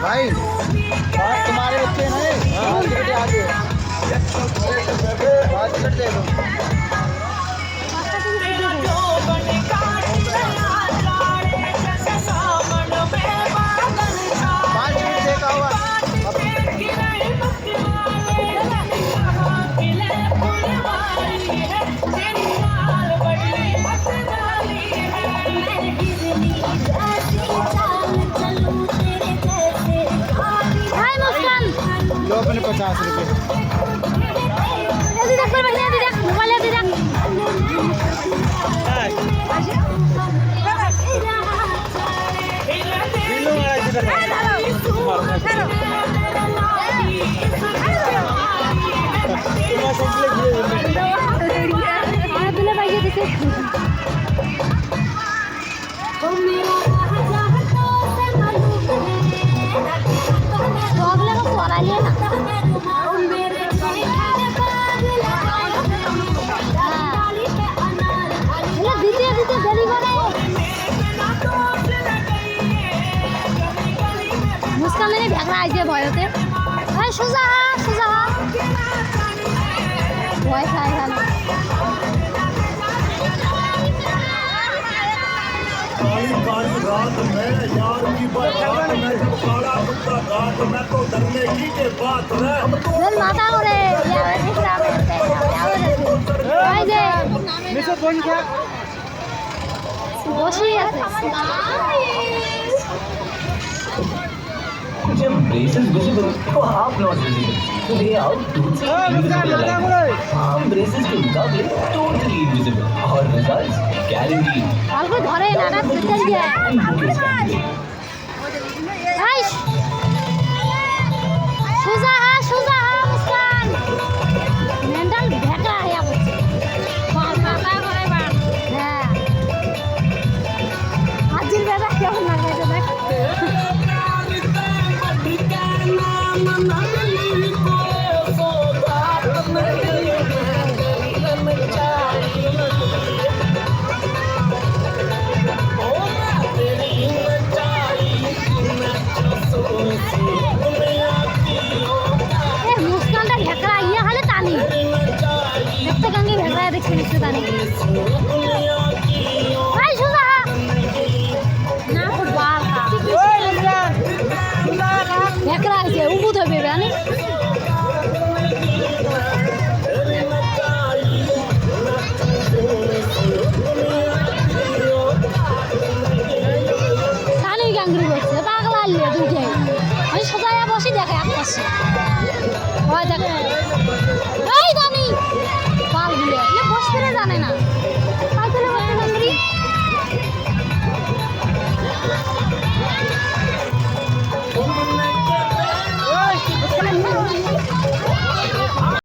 भाई तुम्हारे बच्चे हैं आगे दे दो। लो अपने 50 रुपये मुस्कान ने भ्याग्रा आइजे भयो ते सुजा सुजा भय खाए खाली काली रात में यार की बात में जब काला कुत्ता घाट में तो डरने की के बात रे नन माता रे या दिखरा बोलते हैं आइजे मिसो कोन क्या বসেই আছে Jim braces visible to half not visible. So they out totally invisible. Arm braces to double totally invisible. Our results guaranteed. অল্প ধরে না না ভিতর গিয়ে